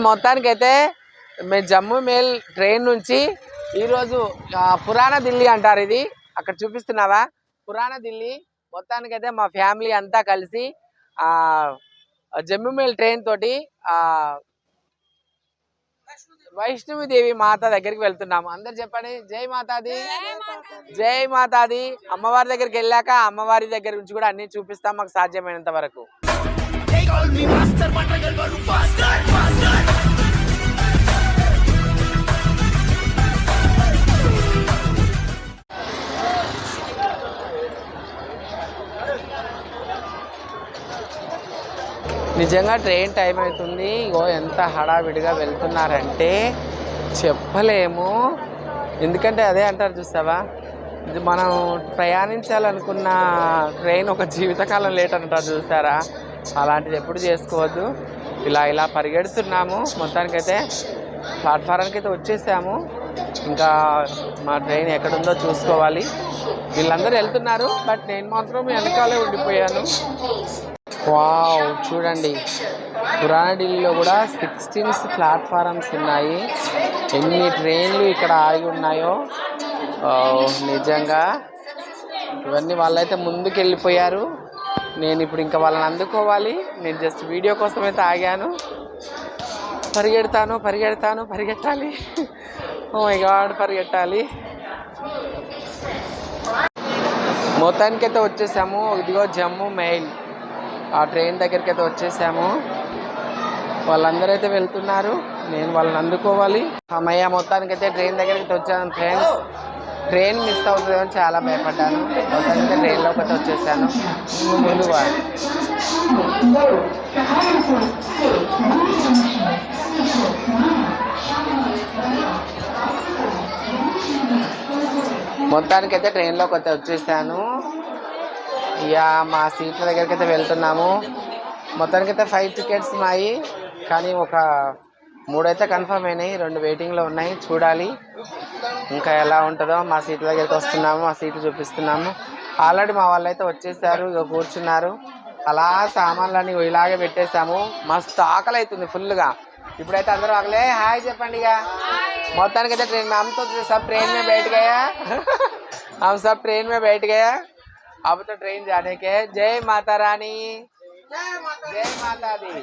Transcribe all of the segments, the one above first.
మొత్తానికైతే మేము Jammu male train నుంచి ఈరోజు పురాణ ఢిల్లీ అంటారు, ఇది అక్కడ చూపిస్తున్నావా పురాణ ఢిల్లీ. మొత్తానికైతే మా ఫ్యామిలీ అంతా కలిసి జమ్మూ మేల్ ట్రైన్ తోటి వైష్ణవి మాత దగ్గరికి వెళ్తున్నాము. అందరు చెప్పండి జై మాతాది, జై మాతాది. అమ్మవారి దగ్గరికి వెళ్ళాక అమ్మవారి దగ్గర నుంచి కూడా అన్ని చూపిస్తాం మాకు సాధ్యమైనంత వరకు. నిజంగా ట్రైన్ టైం అవుతుంది. ఇగో ఎంత హడావిడిగా వెళ్తున్నారంటే చెప్పలేము. ఎందుకంటే అదే అంటారు చూస్తావా, ఇది మనం ప్రయాణించాలనుకున్న ట్రైన్ ఒక జీవితకాలం లేట్ అంటారు చూస్తారా, అలాంటిది ఎప్పుడు చేసుకోవద్దు. ఇలా పరిగెడుతున్నాము. మొత్తానికైతే ప్లాట్ఫారానికి అయితే వచ్చేసాము. ఇంకా మా ట్రైన్ ఎక్కడుందో చూసుకోవాలి. వీళ్ళందరూ వెళ్తున్నారు, బట్ నేను మాత్రం వెనకాలే ఉండిపోయాను. వావ్, చూడండి పురాణ ఢిల్లీలో కూడా 16 ప్లాట్ఫారమ్స్ ఉన్నాయి. ఎన్ని ట్రైన్లు ఇక్కడ ఆగి ఉన్నాయో నిజంగా. ఇవన్నీ వాళ్ళైతే ముందుకు వెళ్ళిపోయారు. నేను ఇప్పుడు ఇంకా వాళ్ళని అందుకోవాలి. నేను జస్ట్ వీడియో కోసం అయితే ఆగాను. పరిగెట్టాలి. ఓ మై గాడ్, పరిగెట్టాలి. మొత్తానికైతే వచ్చేసాము. ఇదిగో జమ్మూ మెయిల్ ఆ ట్రైన్ దగ్గరికి అయితే వచ్చేసాము. వాళ్ళందరూ అయితే వెళ్తున్నారు, నేను వాళ్ళని అందుకోవాలి. అమ్మయ్య, మొత్తానికైతే ట్రైన్ దగ్గరికి వచ్చాను. ట్రైన్ మిస్ అవుతుందని చాలా భయపడ్డాను. మొత్తానికి ట్రైన్లోకి అయితే వచ్చేసాను. ముందుగా మొత్తానికైతే ట్రైన్లోకి అయితే వచ్చేసాను. ఇక మా సీట్ల దగ్గరికి అయితే వెళ్తున్నాము. మొత్తానికైతే 5 టికెట్స్ ఉన్నాయి, కానీ ఒక 3 అయితే కన్ఫర్మ్ అయినాయి, 2 వెయిటింగ్లో ఉన్నాయి. చూడాలి ఇంకా ఎలా ఉంటుందో. మా సీట్ల దగ్గరికి వస్తున్నాము, మా సీట్లు చూపిస్తున్నాము. ఆల్రెడీ మా వాళ్ళు అయితే వచ్చేసారు, ఇక కూర్చున్నారు. అలా సామాన్లన్నీ ఇలాగే పెట్టేసాము. మస్తు ఆకలి అవుతుంది ఫుల్గా. ఇప్పుడైతే అందరూ ఆకలే హాయ్ చెప్పండి. ఇక మొత్తానికైతే ట్రైన్ हम तो सब ट्रेन में बैठ गया हम सब ट्रेन में बैठ गया. अब तो ट्रेन जाने के. जय माता रानी, जय माता दी.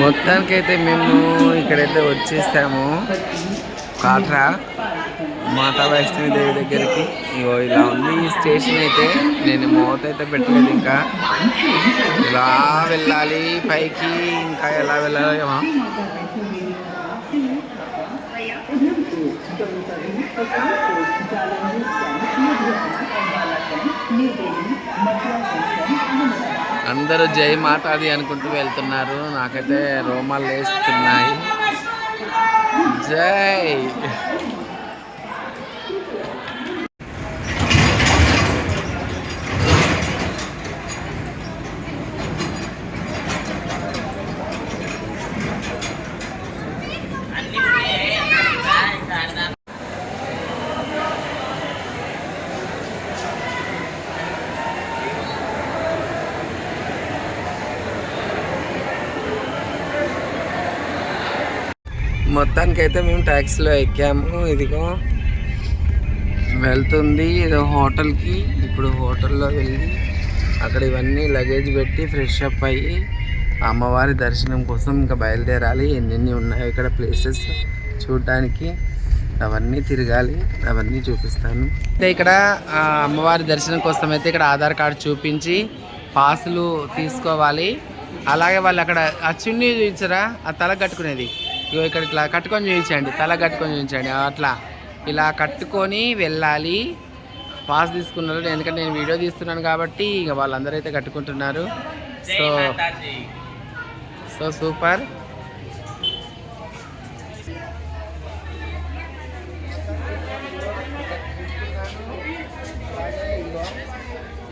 మొత్తానికైతే మేము ఇక్కడైతే వచ్చేసాము కాట్రా మాతా వైష్ణవి దేవి దగ్గరికి. ఇగో ఇలా ఉంది ఈ స్టేషన్ అయితే. నేను మోత అయితే పెట్టలేదు, ఇంకా ఇలా వెళ్ళాలి పైకి. ఇంకా ఎలా వెళ్ళాలి ఏమో. అందరూ జై మాతాది అనుకుంటూ వెళ్తున్నారు. నాకైతే రోమాలు లేస్తున్నాయి. జై మొత్తానికైతే మేము ట్యాక్సీలో ఎక్కాము. ఇదిగో వెళ్తుంది ఏదో హోటల్కి. ఇప్పుడు హోటల్లో వెళ్ళి అక్కడ ఇవన్నీ లగేజ్ పెట్టి ఫ్రెష్ అప్ అయ్యి అమ్మవారి దర్శనం కోసం ఇంకా బయలుదేరాలి. ఎన్నెన్ని ఉన్నాయో ఇక్కడ ప్లేసెస్ చూడడానికి, అవన్నీ తిరగాలి, అవన్నీ చూపిస్తాను. అయితే ఇక్కడ అమ్మవారి దర్శనం కోసం అయితే ఇక్కడ ఆధార్ కార్డు చూపించి పాసులు తీసుకోవాలి. అలాగే వాళ్ళు అక్కడ ఆ చున్నీ చూపించరా, ఆ తల కట్టుకునేది, ఇగో ఇక్కడ ఇట్లా కట్టుకొని చూపించండి, తల కట్టుకొని చూపించండి. అట్లా ఇలా కట్టుకొని వెళ్ళాలి. పాస్ తీసుకున్నారు, ఎందుకంటే నేను వీడియో తీస్తున్నాను కాబట్టి ఇక వాళ్ళందరూ అయితే కట్టుకుంటున్నారు. So super.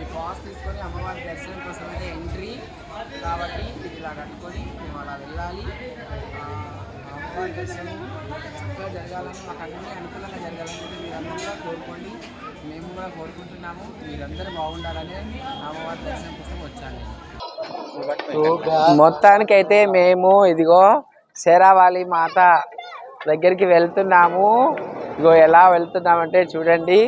ఈ పాస్ తీసుకొని అమ్మవారి దర్శనం కోసం అయితే ఎంట్రీ కాబట్టి ఇలా కట్టుకొని మేము అలా వెళ్ళాలి. అమ్మవారి దర్శనం చక్కగా జరగాలని, మాకు అన్నీ అనుకూలంగా జరగాలని మీరందరూ కూడా కోరుకోండి. మేము కూడా కోరుకుంటున్నాము. మీరందరూ బాగుండాలని అమ్మవారి దర్శనం కోసం వచ్చాను. మొత్తానికైతే మేము ఇదిగో శేరావాలి మాత దగ్గరికి వెళ్తున్నాము. ఇగో ఎలా వెళ్తున్నామంటే చూడండి,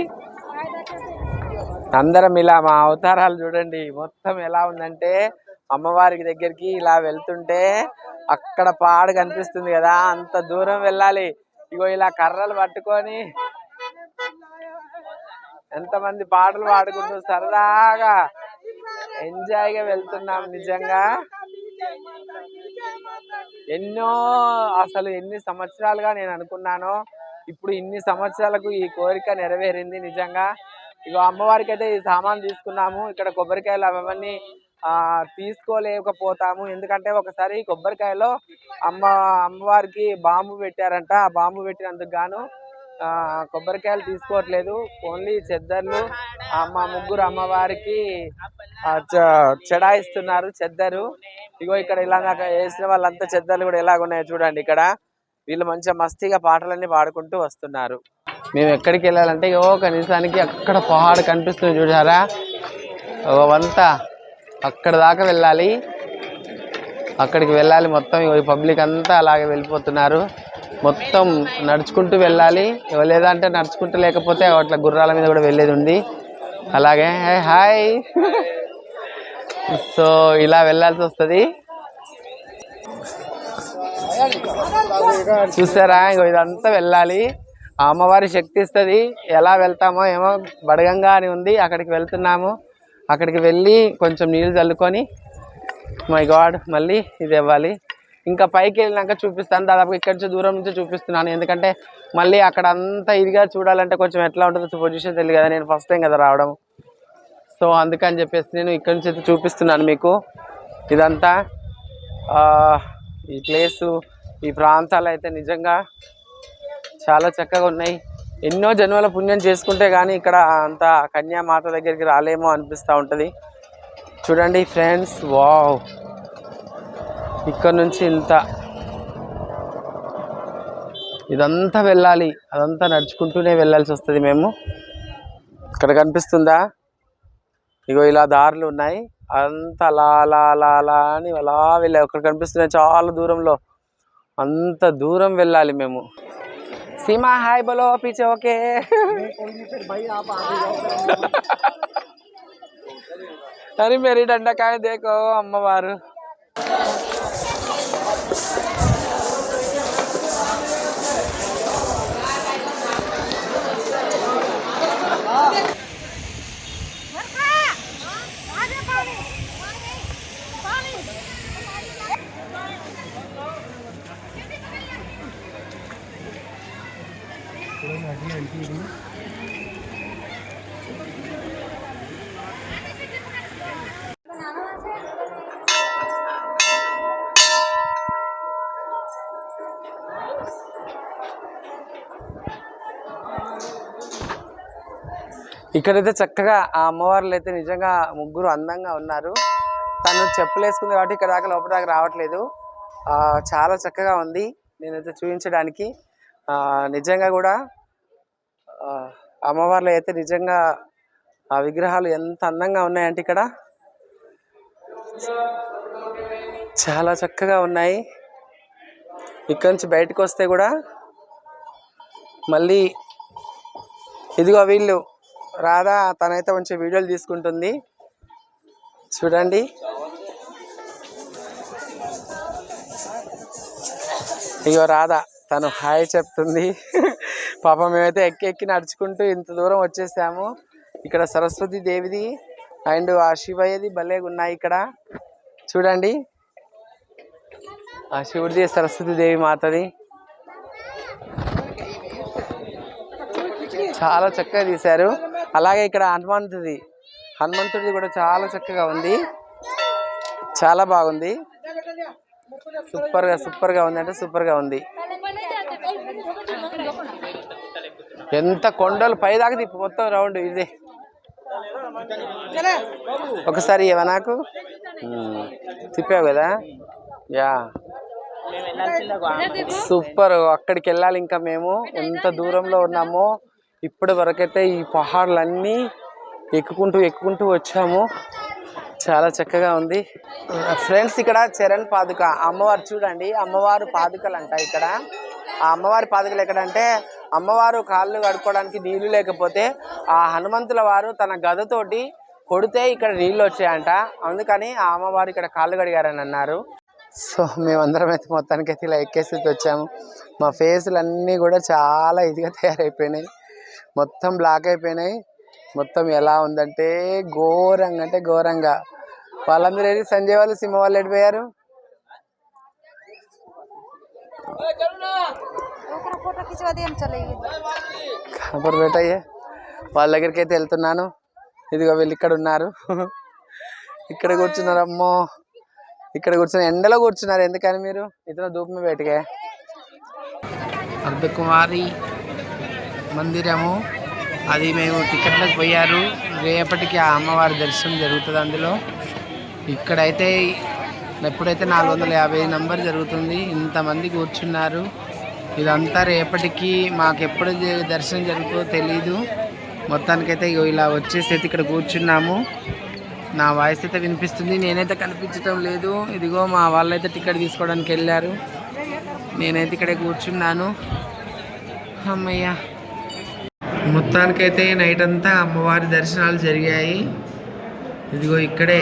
అందరం ఇలా మా అవతారాలు చూడండి. మొత్తం ఎలా ఉందంటే అమ్మవారికి దగ్గరికి ఇలా వెళ్తుంటే అక్కడ పాడు కనిపిస్తుంది కదా, అంత దూరం వెళ్ళాలి. ఇగో ఇలా కర్రలు పట్టుకొని ఎంతమంది పాటలు పాడుకుంటూ సరదాగా ఎంజాయ్గా వెళ్తున్నాం. నిజంగా అసలు ఎన్ని సంవత్సరాలుగా నేను అనుకున్నానో, ఇప్పుడు ఇన్ని సంవత్సరాలకు ఈ కోరిక నెరవేరింది నిజంగా. ఇక అమ్మవారికి అయితే ఈ సామాన్ తీసుకున్నాము. ఇక్కడ కొబ్బరికాయలు అవన్నీ తీసుకోలేకపోతాము, ఎందుకంటే ఒకసారి కొబ్బరికాయలో అమ్మవారికి బాంబు పెట్టారంట. ఆ బాంబు పెట్టినందుకు గాను కొబ్బరికాయలు తీసుకోవట్లేదు. ఓన్లీ చెద్దర్లు ముగ్గురు అమ్మవారికి చెడాయిస్తున్నారు చెద్దరు. ఇగో ఇక్కడ ఇలా వేసిన వాళ్ళంతా చెద్దర్లు కూడా ఎలాగున్నాయో చూడండి. ఇక్కడ వీళ్ళు మంచిగా మస్తీగా పాటలన్నీ పాడుకుంటూ వస్తున్నారు. మేము ఎక్కడికి వెళ్ళాలంటే కనీసానికి అక్కడ పహాడు కనిపిస్తుంది చూసారా, వంతా అక్కడ దాకా వెళ్ళాలి. అక్కడికి వెళ్ళాలి మొత్తం. ఈ పబ్లిక్ అంతా అలాగే వెళ్ళిపోతున్నారు. మొత్తం నడుచుకుంటూ వెళ్ళాలి, లేదంటే నడుచుకుంటూ లేకపోతే అట్లా గుర్రాల మీద కూడా వెళ్ళేది ఉంది. అలాగే హాయ్ సో ఇలా వెళ్ళాల్సి వస్తుంది. చూసారా, ఇదంతా వెళ్ళాలి. ఆ అమ్మవారి శక్తి ఇస్తుంది. ఎలా వెళ్తామో ఏమో, బడగంగా అని ఉంది. అక్కడికి వెళ్తున్నాము. అక్కడికి వెళ్ళి కొంచెం నీళ్ళు చల్లుకొని మై గాడ్ మళ్ళీ ఇది ఇవ్వాలి. ఇంకా పైకి వెళ్ళినాక చూపిస్తాను. దాదాపు ఇక్కడి నుంచి దూరం నుంచి చూపిస్తున్నాను, ఎందుకంటే మళ్ళీ అక్కడ అంతా ఇదిగా చూడాలంటే కొంచెం ఎట్లా ఉంటుందో పొజిషన్ తెలియదు కదా, నేను ఫస్ట్ టైం కదా రావడం. సో అందుకని చెప్పేసి నేను ఇక్కడి నుంచి అయితే చూపిస్తున్నాను మీకు. ఇదంతా ఈ ప్లేసు, ఈ ప్రాంతాలు అయితే నిజంగా చాలా చక్కగా ఉన్నాయి. ఎన్నో జన్మల పుణ్యం చేసుకుంటే కానీ ఇక్కడ అంత కన్యామాత దగ్గరికి రాలేమో అనిపిస్తూ ఉంటుంది. చూడండి ఫ్రెండ్స్, వావ్, ఇక్కడ నుంచి ఇదంతా వెళ్ళాలి. అదంతా నడుచుకుంటూనే వెళ్ళాల్సి వస్తుంది మేము. ఇక్కడ కనిపిస్తుందా, ఇగో ఇలా దారులు ఉన్నాయి. అంతా అలా అలా అలా అలా అని అలా వెళ్ళాలి. అక్కడ కనిపిస్తున్నాయి చాలా దూరంలో, అంత దూరం వెళ్ళాలి మేము. सीमा हाय बोलो पीछे ओके अरे मेरी डंडा काय देखो अम्मवारू ఇక్కడైతే చక్కగా ఆ అమ్మవార్లు అయితే నిజంగా ముగ్గురు అందంగా ఉన్నారు. తను చెప్పులు వేసుకుంది కాబట్టి ఇక్కడ దాకా లోపల దాకా రావట్లేదు. చాలా చక్కగా ఉంది నేనైతే చూపించడానికి. నిజంగా కూడా అమ్మవార్లు అయితే నిజంగా ఆ విగ్రహాలు ఎంత అందంగా ఉన్నాయంటే ఇక్కడ చాలా చక్కగా ఉన్నాయి. ఇక్కడ నుంచి బయటకు వస్తే కూడా మళ్ళీ ఇదిగో వీళ్ళు రాధా, తనైతే మంచి వీడియోలు తీసుకుంటుంది చూడండి. ఇగో రాధా తను హాయ్ చెప్తుంది. పాపం మేమైతే ఎక్కి నడుచుకుంటూ ఇంత దూరం వచ్చేసాము. ఇక్కడ సరస్వతి దేవిది అండ్ ఆ శివయ్యది భలే ఉన్నాయి. ఇక్కడ చూడండి, ఆ శివుడిది, సరస్వతి దేవి మాతది చాలా చక్కగా తీశారు. అలాగే ఇక్కడ హనుమంతుడిది కూడా చాలా చక్కగా ఉంది, చాలా బాగుంది. సూపర్గా ఉంది అంటే సూపర్గా ఉంది. ఎంత కొండలు పైదాకా తిప్పు మొత్తం రౌండ్ ఇదే. ఒకసారి ఇవ్వ నాకు, తిప్పావు కదా. Yeah super. అక్కడికి వెళ్ళాలి ఇంకా. మేము ఎంత దూరంలో ఉన్నామో ఇప్పటి వరకైతే ఈ పహాడ్లన్నీ ఎక్కుకుంటూ వచ్చాము. చాలా చక్కగా ఉంది ఫ్రెండ్స్. ఇక్కడ చరణ్ పాదుక అమ్మవారు చూడండి. అమ్మవారు పాదుకలు అంట ఇక్కడ. ఆ అమ్మవారి పాదుకలు ఎక్కడంటే అమ్మవారు కాళ్ళు కడుక్కోవడానికి నీళ్లు లేకపోతే ఆ హనుమంతుల వారు తన గదతోటి కొడితే ఇక్కడ నీళ్ళు వచ్చాయంట. అందుకని ఆ అమ్మవారు ఇక్కడ కాళ్ళు కడిగారని అన్నారు. సో మేమందరం అయితే మొత్తానికి అయితే ఇలా ఎక్కేసి వచ్చాము. మా ఫేసులు అన్నీ కూడా చాలా ఇదిగా తయారైపోయినాయి. మొత్తం బ్లాక్ అయిపోయినాయి. మొత్తం ఎలా ఉందంటే ఘోరంగా అంటే ఘోరంగా. వాళ్ళందరూ ఏది సంజయ్ వాళ్ళు సింహ వాళ్ళు ఎడిపోయారు. కబర్ బేటయ్యే వాళ్ళ దగ్గరికి అయితే వెళ్తున్నాను. ఇదిగో వీళ్ళు ఇక్కడ ఉన్నారు. ఇక్కడ కూర్చున్నారు. అమ్మో ఇక్కడ కూర్చున్నారు. ఎండలో కూర్చున్నారు. ఎందుకని మీరు ఇతను ధూపమే బయటకే. అర్ధకుమారి మందిరము అది మేము టికెట్లకు పోయారు. రేపటికి ఆ అమ్మవారి దర్శనం జరుగుతుంది అందులో. ఇక్కడైతే ఎప్పుడైతే 450 నంబర్ జరుగుతుంది. ఇంతమంది కూర్చున్నారు. ఇదంతా రేపటికి మాకు ఎప్పుడు దర్శనం జరుగుతుందో తెలీదు. మొత్తానికైతే ఇలా వచ్చేసి అయితే ఇక్కడ కూర్చున్నాము. నా వాయిస్ అయితే వినిపిస్తుంది. నేనైతే కనిపించడం లేదు. ఇదిగో మా వాళ్ళైతే టికెట్ తీసుకోవడానికి వెళ్ళారు. నేనైతే ఇక్కడే కూర్చున్నాను. అమ్మయ్య. మొత్తానికైతే నైట్ అంతా అమ్మవారి దర్శనాలు జరిగాయి. ఇదిగో ఇక్కడే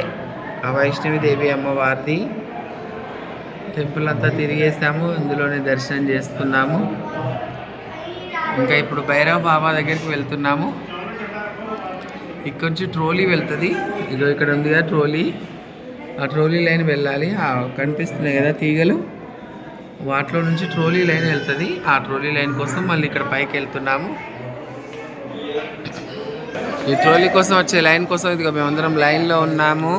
ఆ వైష్ణవిదేవి అమ్మవారిది టెంపుల్ అంతా తిరిగేసాము. ఇందులోనే దర్శనం చేసుకున్నాము. ఇంకా ఇప్పుడు భైరవ బాబా దగ్గరికి వెళ్తున్నాము. ఇక్కడ నుంచి ట్రోలీ వెళ్తుంది. ఇదో ఇక్కడ ఉంది కదా ట్రోలీ. ఆ ట్రోలీ లైన్ వెళ్ళాలి. కనిపిస్తున్నాయి కదా తీగలు, వాటిలో నుంచి ట్రోలీ లైన్ వెళ్తుంది. ఆ ట్రోలీ లైన్ కోసం మళ్ళీ ఇక్కడ పైకి వెళ్తున్నాము. ఈ ట్రోలీ కోసం వచ్చే లైన్ కోసం ఇదిగో మేమందరం లైన్లో ఉన్నాము.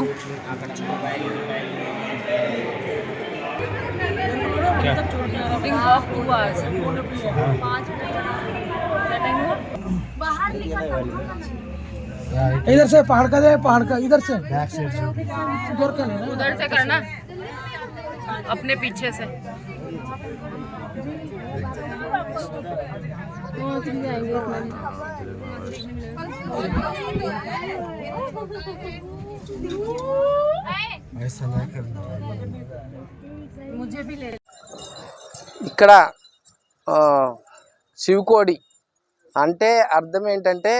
इधर से पहाड़ का दे, पहाड़ का इधर से उधर से करना अपने पीछे से। ऐसा नहीं करना मुझे भी ले। ఇక్కడ శివకోడి అంటే అర్థం ఏంటంటే